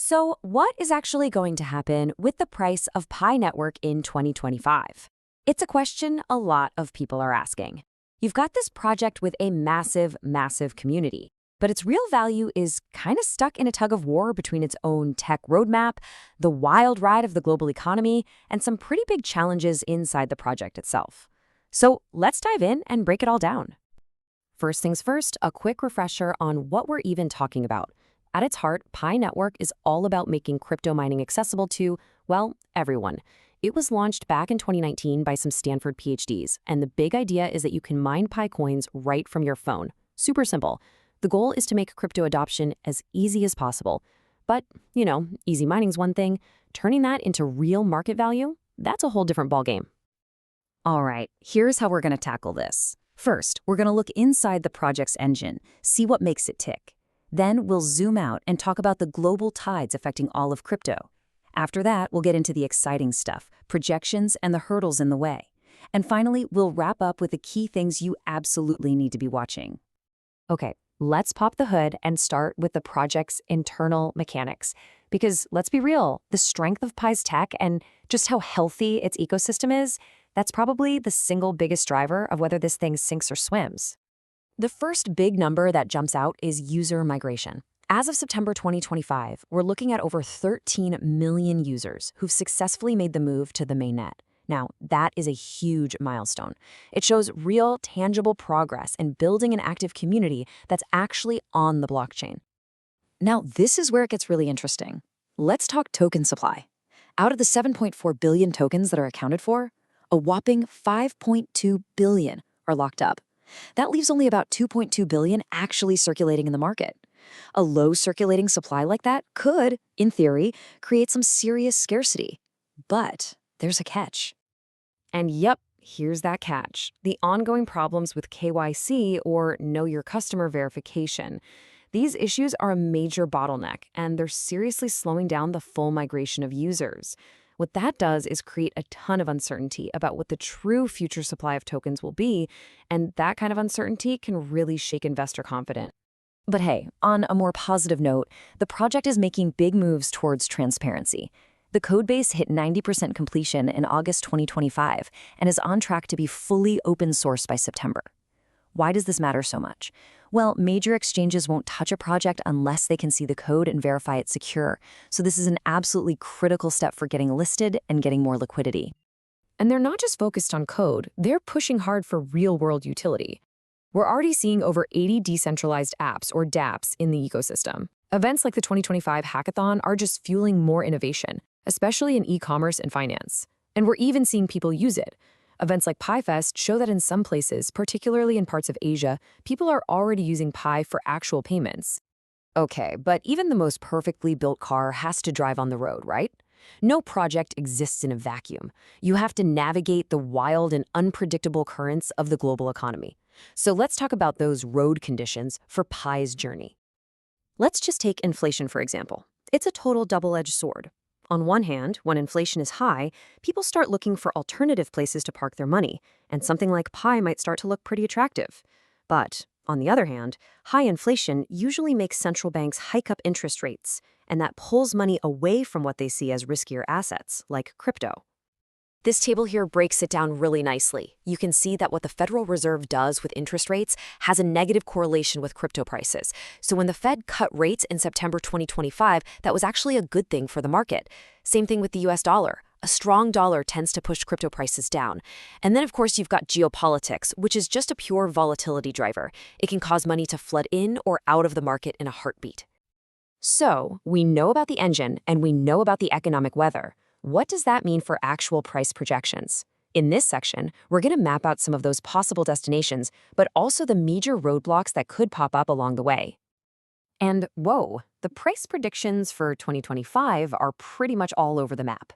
So, what is actually going to happen with the price of Pi Network in 2025? It's a question a lot of people are asking. You've got this project with a massive, massive community, but its real value is kind of stuck in a tug of war between its own tech roadmap, the wild ride of the global economy, and some pretty big challenges inside the project itself. So, let's dive in and break it all down. First things first, a quick refresher on what we're even talking about. At its heart, Pi Network is all about making crypto mining accessible to, well, everyone. It was launched back in 2019 by some Stanford PhDs, and the big idea is that you can mine Pi coins right from your phone. Super simple. The goal is to make crypto adoption as easy as possible. But, easy mining's one thing. Turning that into real market value, that's a whole different ballgame. All right, here's how we're going to tackle this. First, we're going to look inside the project's engine, see what makes it tick. Then we'll zoom out and talk about the global tides affecting all of crypto. After that, we'll get into the exciting stuff, projections, and the hurdles in the way. And finally, we'll wrap up with the key things you absolutely need to be watching. Okay, let's pop the hood and start with the project's internal mechanics. Because let's be real, the strength of Pi's tech and just how healthy its ecosystem is, that's probably the single biggest driver of whether this thing sinks or swims. The first big number that jumps out is user migration. As of September 2025, we're looking at over 13 million users who've successfully made the move to the mainnet. Now, that is a huge milestone. It shows real, tangible progress in building an active community that's actually on the blockchain. Now, this is where it gets really interesting. Let's talk token supply. Out of the 7.4 billion tokens that are accounted for, a whopping 5.2 billion are locked up. That leaves only about 2.2 billion actually circulating in the market. A low circulating supply like that could, in theory, create some serious scarcity. But there's a catch. And yep, here's that catch. The ongoing problems with KYC, or Know Your Customer verification. These issues are a major bottleneck, and they're seriously slowing down the full migration of users. What that does is create a ton of uncertainty about what the true future supply of tokens will be, and that kind of uncertainty can really shake investor confidence. But hey, on a more positive note, the project is making big moves towards transparency. The codebase hit 90% completion in August 2025 and is on track to be fully open source by September. Why does this matter so much? Well, major exchanges won't touch a project unless they can see the code and verify it's secure. So this is an absolutely critical step for getting listed and getting more liquidity. And they're not just focused on code, they're pushing hard for real-world utility. We're already seeing over 80 decentralized apps, or dApps, in the ecosystem. Events like the 2025 hackathon are just fueling more innovation, especially in e-commerce and finance. And we're even seeing people use it. Events like PiFest show that in some places, particularly in parts of Asia, people are already using Pi for actual payments. Okay, but even the most perfectly built car has to drive on the road, right? No project exists in a vacuum. You have to navigate the wild and unpredictable currents of the global economy. So let's talk about those road conditions for Pi's journey. Let's just take inflation, for example. It's a total double-edged sword. On one hand, when inflation is high, people start looking for alternative places to park their money, and something like Pi might start to look pretty attractive. But, on the other hand, high inflation usually makes central banks hike up interest rates, and that pulls money away from what they see as riskier assets, like crypto. This table here breaks it down really nicely. You can see that what the Federal Reserve does with interest rates has a negative correlation with crypto prices. So when the Fed cut rates in September 2025, that was actually a good thing for the market. Same thing with the US dollar. A strong dollar tends to push crypto prices down. And then, of course, you've got geopolitics, which is just a pure volatility driver. It can cause money to flood in or out of the market in a heartbeat. So, we know about the engine and we know about the economic weather. What does that mean for actual price projections? In this section, we're going to map out some of those possible destinations, but also the major roadblocks that could pop up along the way. And whoa, the price predictions for 2025 are pretty much all over the map.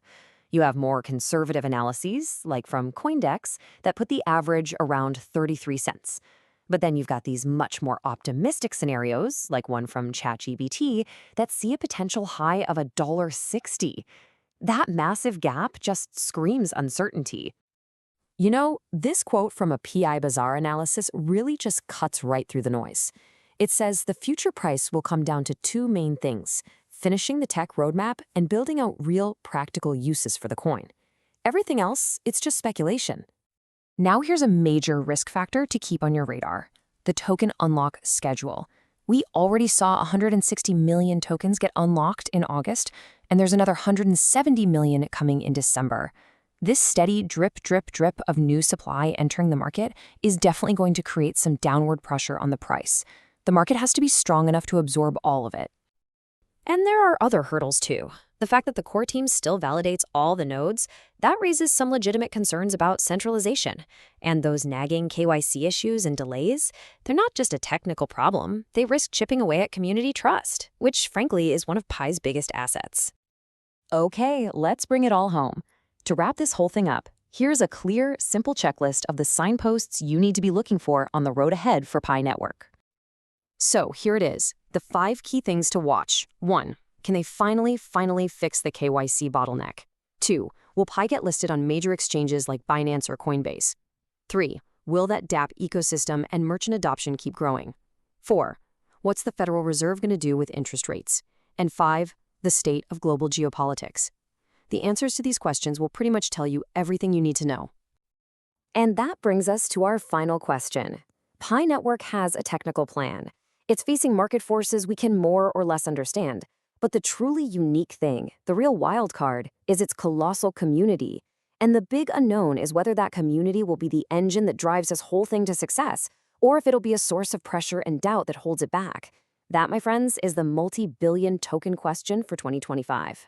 You have more conservative analyses, like from CoinDex, that put the average around 33 cents. But then you've got these much more optimistic scenarios, like one from ChatGPT, that see a potential high of $1.60. That massive gap just screams uncertainty. You know, this quote from a PiBazar analysis really just cuts right through the noise. It says the future price will come down to two main things: finishing the tech roadmap and building out real, practical uses for the coin. Everything else, it's just speculation. Now here's a major risk factor to keep on your radar: the token unlock schedule. We already saw 160 million tokens get unlocked in August, and there's another 170 million coming in December. This steady drip, drip, drip of new supply entering the market is definitely going to create some downward pressure on the price. The market has to be strong enough to absorb all of it. And there are other hurdles too. The fact that the core team still validates all the nodes, that raises some legitimate concerns about centralization. And those nagging KYC issues and delays, they're not just a technical problem, they risk chipping away at community trust, which frankly is one of Pi's biggest assets. Okay, let's bring it all home. To wrap this whole thing up, here's a clear, simple checklist of the signposts you need to be looking for on the road ahead for Pi Network. So here it is, the 5 key things to watch. 1. Can they finally fix the KYC bottleneck? 2. Will Pi get listed on major exchanges like Binance or Coinbase? 3. Will that dApp ecosystem and merchant adoption keep growing? 4. What's the Federal Reserve going to do with interest rates? And 5. The state of global geopolitics. The answers to these questions will pretty much tell you everything you need to know. And that brings us to our final question. Pi Network has a technical plan. It's facing market forces we can more or less understand. But the truly unique thing, the real wild card, is its colossal community. And the big unknown is whether that community will be the engine that drives this whole thing to success, or if it'll be a source of pressure and doubt that holds it back. That, my friends, is the multi-billion token question for 2025.